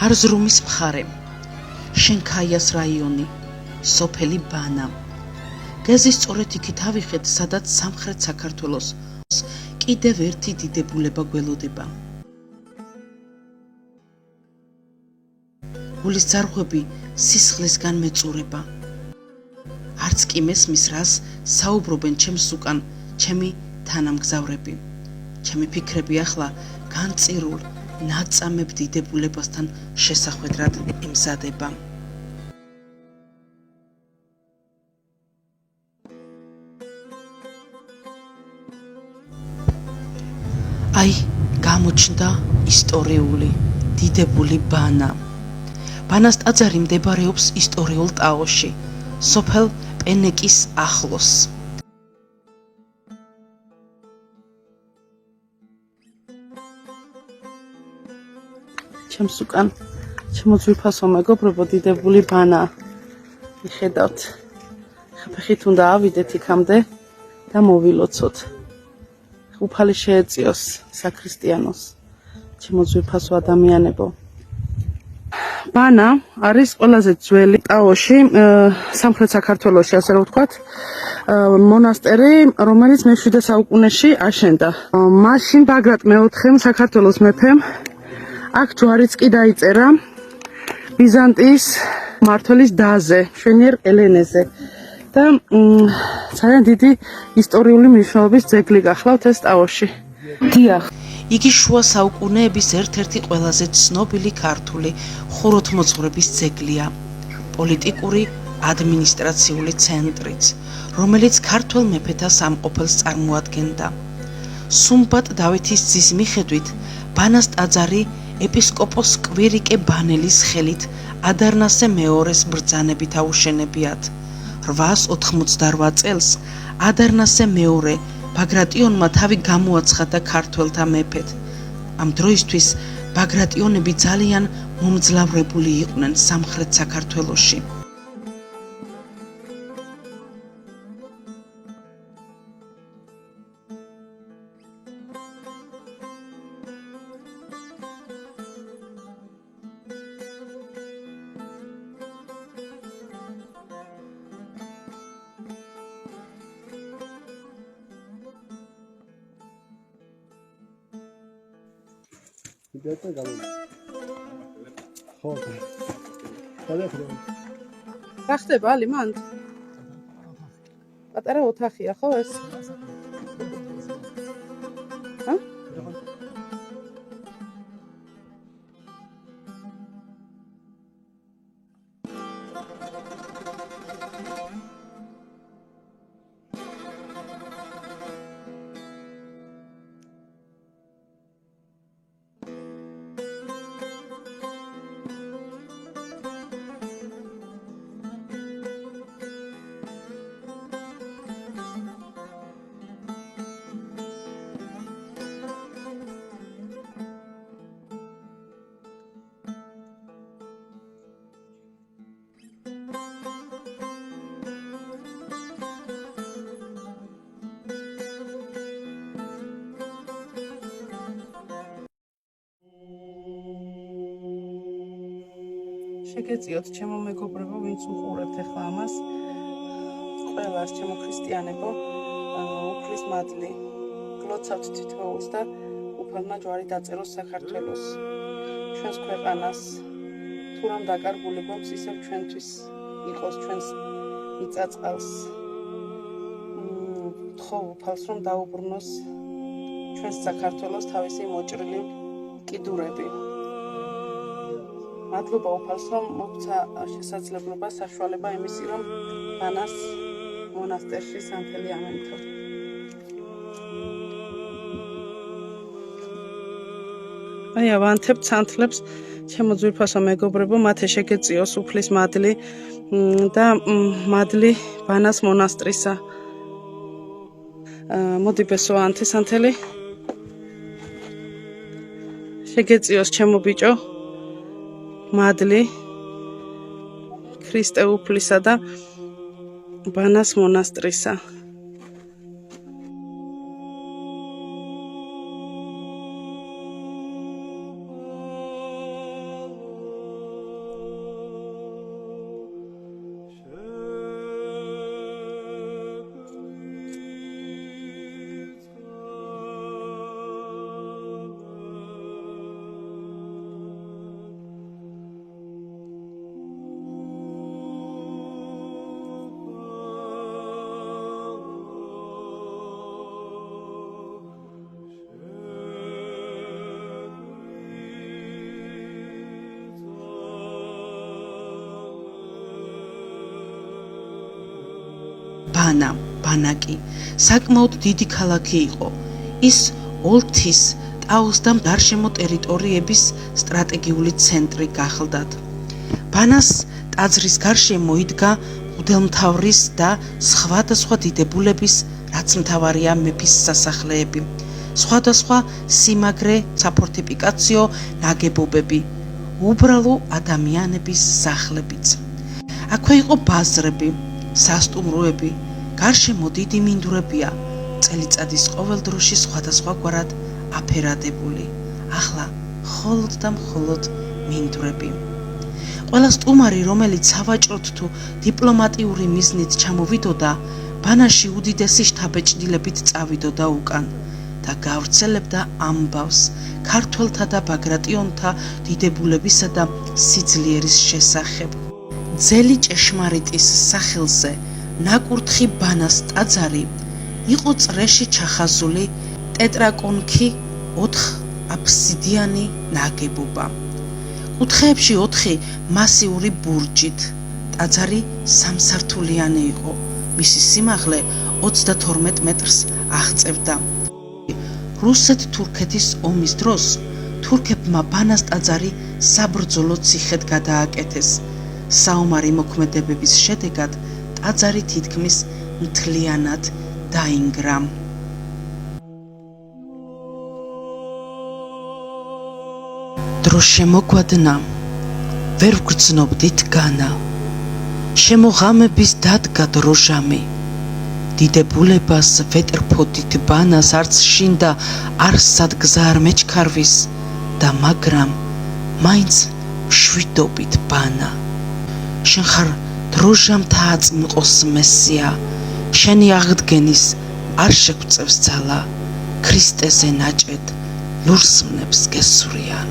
არზრუმის მხარე, შენქაიას რაიონი, სოფელი ბანა. გეზის სწორედ იქით ავიხეთ, სადაც სამხრეთ საქართველოს კიდევ ერთი დიდებულება გველოდება. გულის ძარღვები სისხლისგან მეწურება. არც კი მესმის რას საუბრობენ ჩემს უკან ჩემი თანამგზავრები. ჩემი ფიქრები ახლა განწირულ ნაწამებ დიდებულებასთან შესახვედრად იმზადება. აი, გამოჩნდა ისტორიული დიდებული ბანა. ბანას ტაძარი მდებარეობს ისტორიულ ტაოში, სოფელ პენეკის ახლოს. ჩემს უკან შემოძვირფასო მეგობრებო, დიდებული ბანა. მიხედავთ, ხაფეხით უნდა ავიდეთ იქამდე და მოვილოცოთ. უფალი შეეწიოს საქრისტიანოს, შემოძვირფასო ადამიანებო. ბანა არის ყველაზე ძველი ტაოში, სამხრეთ საქართველოში, ასე რომ ვთქვათ, მონასტერი, რომელიც მე-7 საუკუნეში აშენდა. მაშინ ბაგრატ მეოთხემ, საქართველოს მეფემ, აქ ჯვარიც კი დაიწერა ბიზანტიის მმართველის დაზე, მშვენიერ ელენეზე. და ძალიან დიდი ისტორიული მნიშვნელობის ძეგლი გახლავთ ეს ტაოში. დიახ. იგი შუა საუკუნეების ერთ-ერთი ყველაზე ცნობილი ქართული ხუროთმოძღვრების ძეგლია, პოლიტიკური ადმინისტრაციული ცენტრიც, რომელიც ქართველ მეფეთა სამყოფელს წარმოადგენდა. სუმბატ დავითის ძის მიხედვით, ბანას ტაძარი ეპისკოპოს კვირიკე ბანელის ხელით ადარნასე მეორეს ბრძანებით აუშენებიათ. 888 წელს ადარნასე მეორე ბაგრატიონმა თავი გამოაცხადა ქართველთა მეფედ. ამ დროისთვის ბაგრატიონები ძალიან მომძლავრებული იყვნენ სამხრეთ საქართველოში. რა ხდება ალიმანდ? პატარა ოთახია ხო ეს? შეგეწიოთ ჩემო მეგობრებო, ვინც უყურებთ ახლა ამას, ყველას ჩემო ქრისტიანებო, უფლის მადლი გლოცავთ თითოეულს და უფალმა ჯვარი დაწეროს საქართველოს, ჩვენს ქვეყანას, თუ რამ დაკარგული გვაქვს, ისევ ჩვენთვის იყოს, ჩვენს მიწა-წყალს. ვთხოვ უფალს, რომ დაუბრუნოს ჩვენს საქართველოს თავისი მოჭრილი კიდურები. მადლობა უფალს, რომ მოგცა შესაძლებლობა, საშუალება იმისი, რომ ბანას მონასტერში სანთელი ამენთო. აი, ავანთებთ სანთლებს, ჩემო ძვირფასო მეგობრებო, მათე შეგეწიოს უფლის მადლი და მადლი ბანას მონასტრისა. მოდი ბესო ანთე სანთელი. შეგეწიოს ჩემო ბიჭო. მადლი ქრისტე უფლისა და ბანას მონასტრისა. ბანაკი საკმაოდ დიდი ქალაქი იყო. ის ოლთის, ტაუს და გარშემო ტერიტორიების სტრატეგიული ცენტრი გახლდათ. ბანას ტაძრის გარშემო იდგა მღვდელმთავრის და სხვადასხვა დიდებულების, რაც მთავარია მეფის სასახლეები, სხვადასხვა სიმაგრე საფორტიფიკაციო ნაგებობები, უბრალო ადამიანების სახლებიც. აქვე იყო ბაზრები, სასტუმროები, გარშემო დიდი მინდვრებია, წელიწადის ყოველ დროში სხვადასხვაგვარად აფერადებული. ახლა მხოლოდ და მხოლოდ მინდვრები. ყველა სტუმარი, რომელიც სავაჭროთ თუ დიპლომატიური მიზნით ჩამოვიდოდა, ბანაში უდიდესი შთაბეჭდილებით წავიდოდა უკან და გავრცელებდა ამბავს ქართველთა და ბაგრატიონთა დიდებულებისა და სიძლიერის შესახებ. ძელი ჭეშმარიტის სახელზე ნაკურთხი ბანას ტაძარი იყო წრეში ჩახაზული ტეტრაკონქი 4 აფსიდიანი ნაგებობა. კუთხეებში 4 მასიური ბურჯით. ტაძარი სამსართულიანი იყო. მისი სიმაღლე 32 მეტრს აღწევდა. რუსეთ-თურქეთის ომის დროს თურქებმა ბანას ტაძარი საბრძოლო ციხედ გადააკეთეს. საომარი მოქმედებების შედეგად ტაძარი თითქმის მთლიანად დაინგრა. დრო შემოგვადნა, ვერ ვგრძნობდით განა, შემოღამების დადგა დროჟამი. დიდებულებას ვეტრფოდით ბანას არც შინდა არსად გზა არ მეჩქარვის და მაგრამ მაინც შვიდობით ბანა. შენ ხარ დროჟამთა აწმყოს მესია, შენი აღდგენის არ შეგვწევს ძალა, ქრისტეზე ნაჭედ ლურსმნებს გესვრიან.